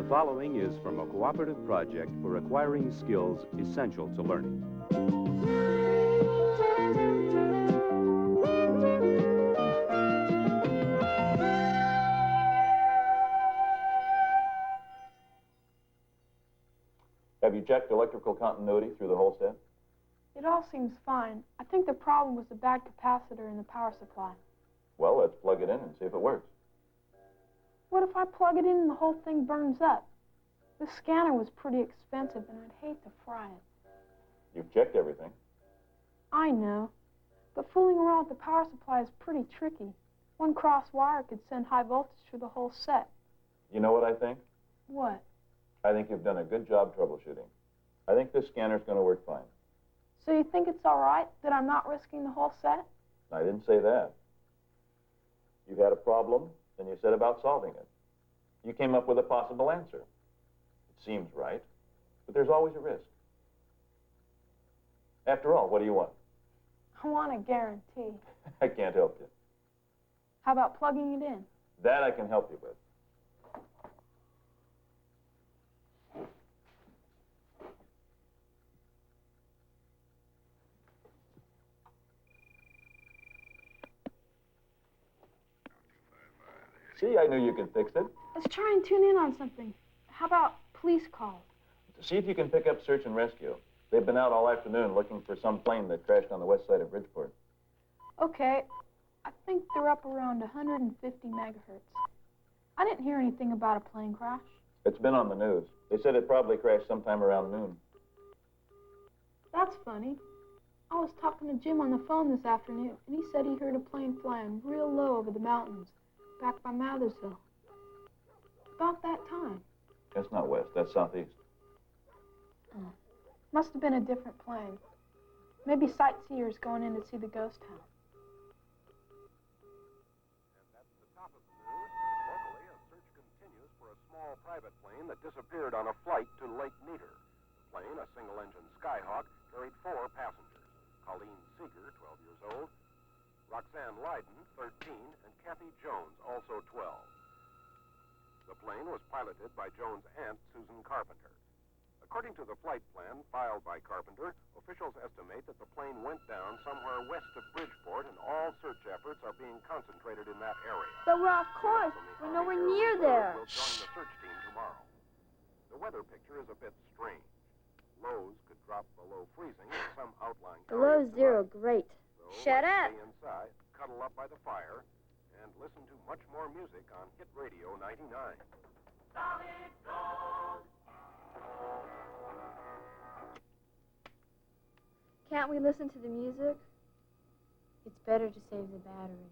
following is from a cooperative project for acquiring skills essential to learning. Have you checked electrical continuity through the whole set? It all seems fine. I think the problem was the bad capacitor in the power supply. Well, let's plug it in and see if it works. What if I plug it in and the whole thing burns up? The scanner was pretty expensive, and I'd hate to fry it. You've checked everything. I know, but fooling around with the power supply is pretty tricky. One cross wire could send high voltage through the whole set. You know what I think? What? I think you've done a good job troubleshooting. I think this scanner's going to work fine. So you think it's all right that I'm not risking the whole set? I didn't say that. You had a problem, and you set about solving it. You came up with a possible answer. It seems right, but there's always a risk. After all, what do you want? I want a guarantee. I can't help you. How about plugging it in? That I can help you with. See, I knew you could fix it. Let's try and tune in on something. How about police calls? See if you can pick up search and rescue. They've been out all afternoon looking for some plane that crashed on the west side of Bridgeport. Okay. I think they're up around 150 megahertz. I didn't hear anything about a plane crash. It's been on the news. They said it probably crashed sometime around noon. That's funny. I was talking to Jim on the phone this afternoon, and he said he heard a plane flying real low over the mountains, back by Mathersville. About that time. That's not west, that's southeast. Oh. Must have been a different plane. Maybe sightseers going in to see the ghost town. And that's the top of the news. Locally, a search continues for a small private plane that disappeared on a flight to Lake Meter. The plane, a single-engine Skyhawk, carried 4 passengers. Colleen Seeger, 12 years old, Roxanne Lydon, 13, and Cathy Jones, also 12. The plane was piloted by Jones' aunt, Susan Carpenter. According to the flight plan filed by Carpenter, officials estimate that the plane went down somewhere west of Bridgeport, and all search efforts are being concentrated in that area. But we're off course. We're nowhere near there. We'll join the search team tomorrow. The weather picture is a bit strange. Lows could drop below freezing in some outlying Below areas zero, tonight. great. So Shut up. let's stay inside, cuddle up by the fire, and listen to much more music on Hit Radio 99. Can't we listen to the music? It's better to save the battery.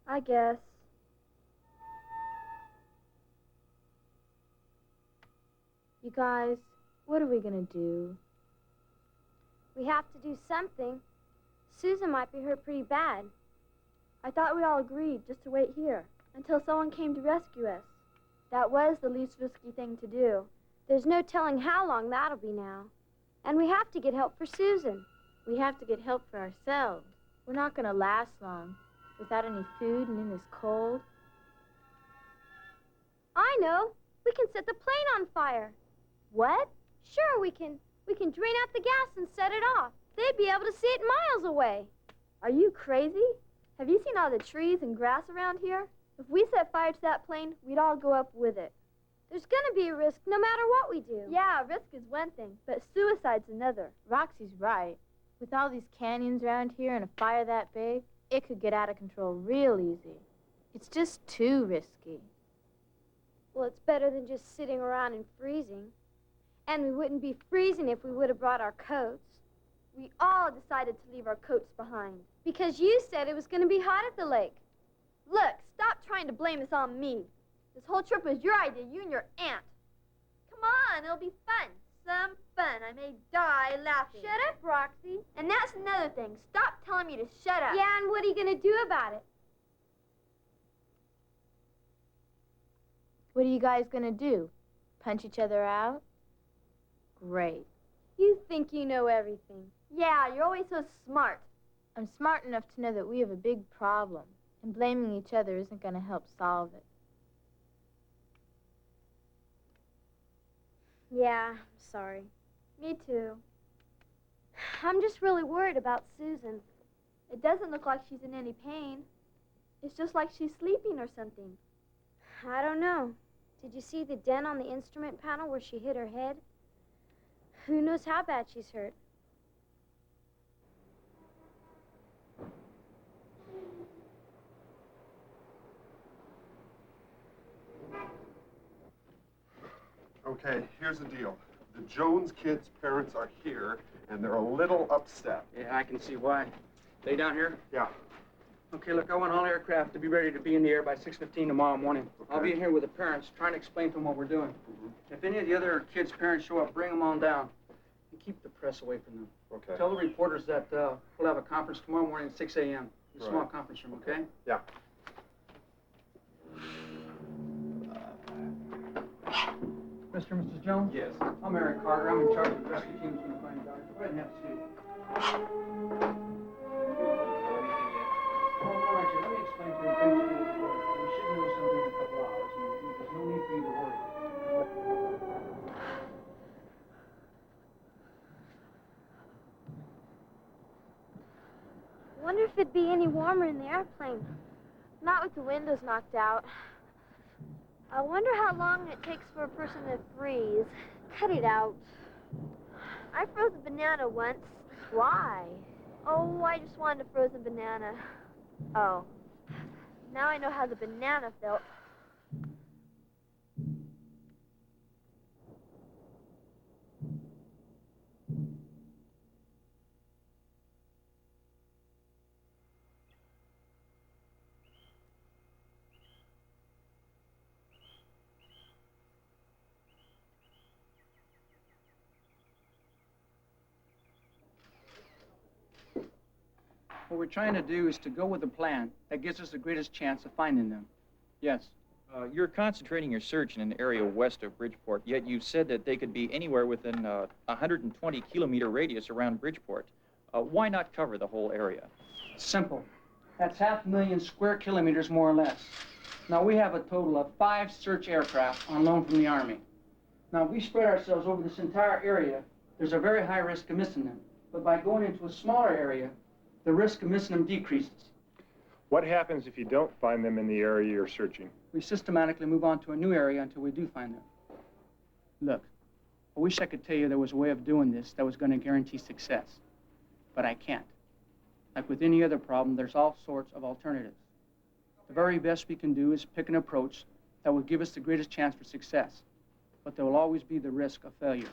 I guess. You guys, what are we gonna do? We have to do something. Susan might be hurt pretty bad. I thought we all agreed just to wait here until someone came to rescue us. That was the least risky thing to do. There's no telling how long that'll be now. And we have to get help for Susan. We have to get help for ourselves. We're not going to last long without any food and in this cold. I know. We can set the plane on fire. What? Sure, we can drain out the gas and set it off. They'd be able to see it miles away. Are you crazy? Have you seen all the trees and grass around here? If we set fire to that plane, we'd all go up with it. There's going to be a risk no matter what we do. Yeah, risk is one thing, but suicide's another. Roxy's right. With all these canyons around here and a fire that big, it could get out of control real easy. It's just too risky. Well, it's better than just sitting around and freezing. And we wouldn't be freezing if we would have brought our coats. We all decided to leave our coats behind. Because you said it was going to be hot at the lake. Look, stop trying to blame this on me. This whole trip was your idea, you and your aunt. Come on, it'll be fun. Some fun. I may die laughing. Shut up, Roxy. And that's another thing. Stop telling me to shut up. Yeah, and what are you going to do about it? What are you guys going to do? Punch each other out? Great. You think you know everything. Yeah, you're always so smart. I'm smart enough to know that we have a big problem, and blaming each other isn't going to help solve it. Yeah, I'm sorry. Me too. I'm just really worried about Susan. It doesn't look like she's in any pain. It's just like she's sleeping or something. I don't know. Did you see the dent on the instrument panel where she hit her head? Who knows how bad she's hurt? Okay, here's the deal. The Jones kids' parents are here, and they're a little upset. Yeah, I can see why. They down here? Yeah. Okay, look, I want all aircraft to be ready to be in the air by 6:15 tomorrow morning. Okay. I'll be in here with the parents, trying to explain to them what we're doing. If any of the other kids' parents show up, bring them on down. And keep the press away from them. Okay. Tell the reporters that we'll have a conference tomorrow morning at 6 a.m. in a small Right. conference room, okay? Yeah. Mr. and Mrs. Jones? Yes. I'm Eric Carter. I'm in charge of the rescue teams from the Flying Doctor. Go ahead and have a seat. Oh, no, actually, let me explain to you things to do. We should know something in a couple hours, and there's no need for you to worry. I wonder if it'd be any warmer in the airplane. Not with the windows knocked out. I wonder how long it takes for a person to freeze. Cut it out. I froze a banana once. Why? Oh, I just wanted a frozen banana. Oh. Now I know how the banana felt. What we're trying to do is to go with a plan that gives us the greatest chance of finding them. Yes. You're concentrating your search in an area west of Bridgeport, yet you said that they could be anywhere within a 120-kilometer radius around Bridgeport. Why not cover the whole area? Simple. That's 500,000 square kilometers, more or less. Now, we have a total of 5 search aircraft on loan from the Army. Now, if we spread ourselves over this entire area, there's a very high risk of missing them. But by going into a smaller area, the risk of missing them decreases. What happens if you don't find them in the area you're searching? We systematically move on to a new area until we do find them. Look, I wish I could tell you there was a way of doing this that was going to guarantee success, but I can't. Like with any other problem, there's all sorts of alternatives. The very best we can do is pick an approach that will give us the greatest chance for success, but there will always be the risk of failure.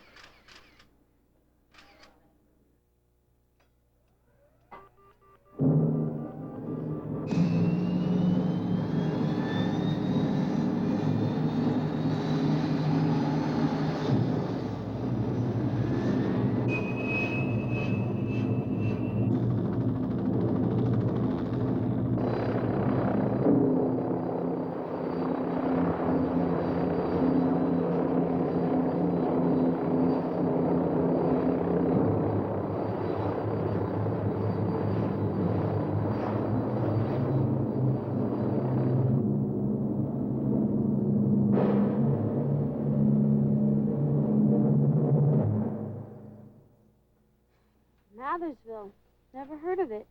Mathersville. Never heard of it.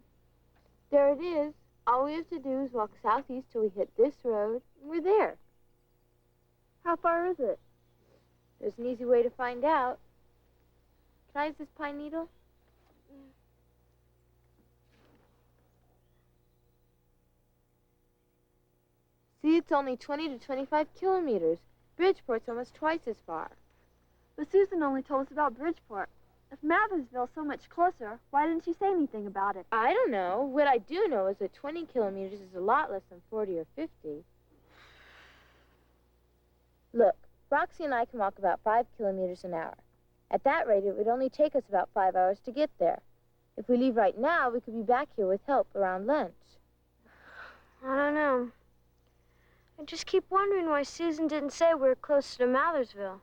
There it is. All we have to do is walk southeast till we hit this road, and we're there. How far is it? There's an easy way to find out. Can I use this pine needle? See, it's only 20 to 25 kilometers. Bridgeport's almost twice as far. But Susan only told us about Bridgeport. If Mathersville's so much closer, why didn't she say anything about it? I don't know. What I do know is that 20 kilometers is a lot less than 40 or 50. Look, Roxy and I can walk about 5 kilometers an hour. At that rate, it would only take us about 5 hours to get there. If we leave right now, we could be back here with help around lunch. I don't know. I just keep wondering why Susan didn't say we were closer to Mathersville.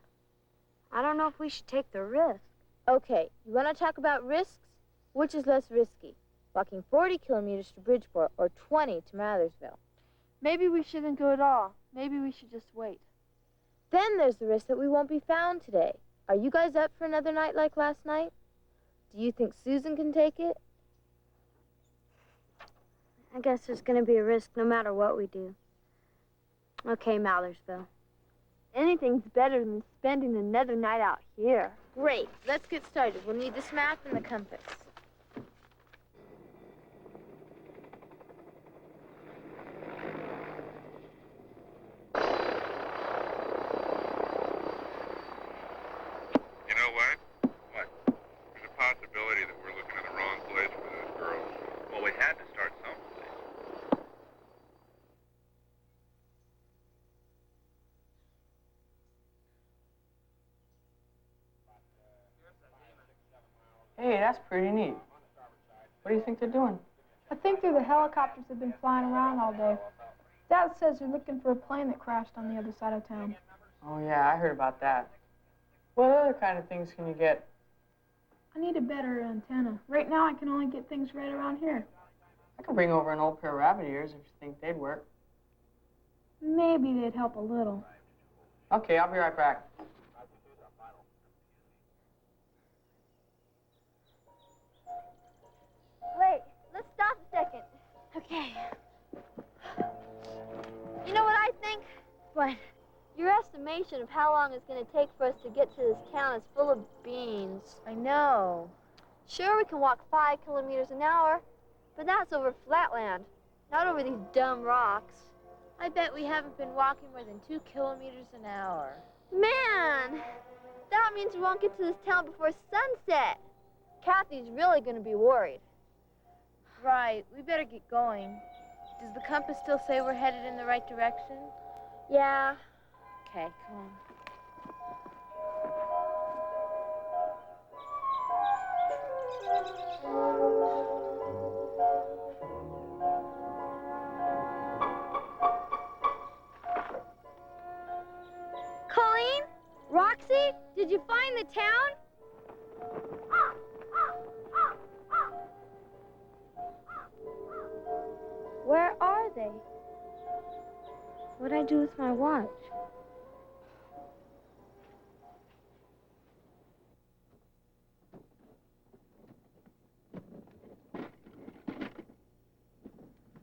I don't know if we should take the risk. Okay, you want to talk about risks? Which is less risky? Walking 40 kilometers to Bridgeport or 20 to Mathersville? Maybe we shouldn't go at all. Maybe we should just wait. Then there's the risk that we won't be found today. Are you guys up for another night like last night? Do you think Susan can take it? I guess there's going to be a risk no matter what we do. Okay, Mallorsville. Anything's better than spending another night out here. Great. Let's get started. We'll need this map and the compass. You know what? What? There's a possibility that we're looking in the wrong place for those girls. Well, we had to start someplace. Hey, that's pretty neat. What do you think they're doing? I think they're the helicopters that have been flying around all day. Dad says they're looking for a plane that crashed on the other side of town. Oh, yeah, I heard about that. What other kind of things can you get? I need a better antenna. Right now I can only get things right around here. I could bring over an old pair of rabbit ears if you think they'd work. Maybe they'd help a little. Okay, I'll be right back. Wait, let's stop a second. Okay. You know what I think? What? Your estimation of how long it's going to take for us to get to this town is full of beans. I know. Sure, we can walk 5 kilometers an hour, but that's over flatland, not over these dumb rocks. I bet we haven't been walking more than 2 kilometers an hour. Man, that means we won't get to this town before sunset. Kathy's really going to be worried. Right. We better get going. Does the compass still say we're headed in the right direction? Yeah. Okay, come on. Colleen? Roxy? Did you find the town? Where are they? What'd I do with my watch?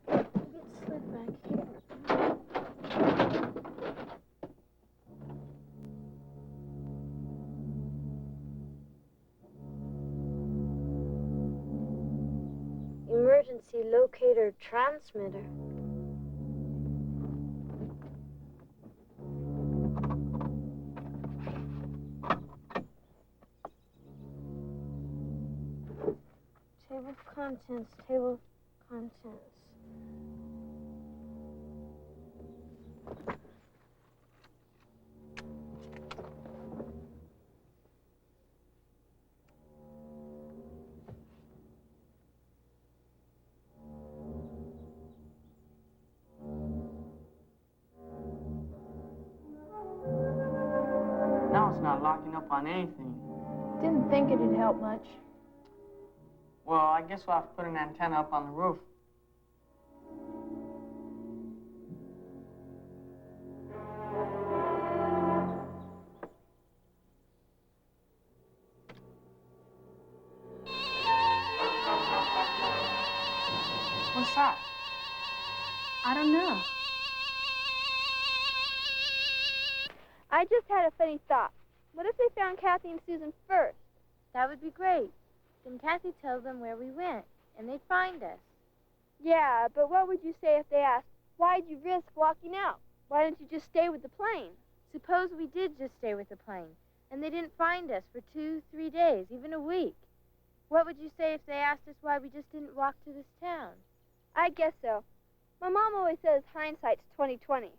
Maybe it slid back here. Emergency locator transmitter. Table of contents, table of contents. Now it's not locking up on anything. Didn't think it'd help much. Well, I guess we'll have to put an antenna up on the roof. What's that? I don't know. I just had a funny thought. What if they found Kathy and Susan first? That would be great. Then Kathy tells them where we went, and they'd find us. Yeah, but what would you say if they asked, why'd you risk walking out? Why didn't you just stay with the plane? Suppose we did just stay with the plane, and they didn't find us for 2-3 days, even a week. What would you say if they asked us why we just didn't walk to this town? I guess so. My mom always says hindsight's 20/20.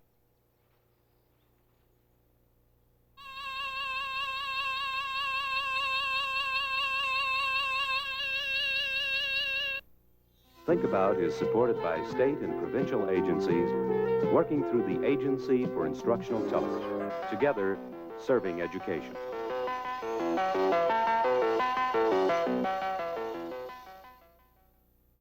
Thinkabout is supported by state and provincial agencies working through the Agency for Instructional Television, together serving education.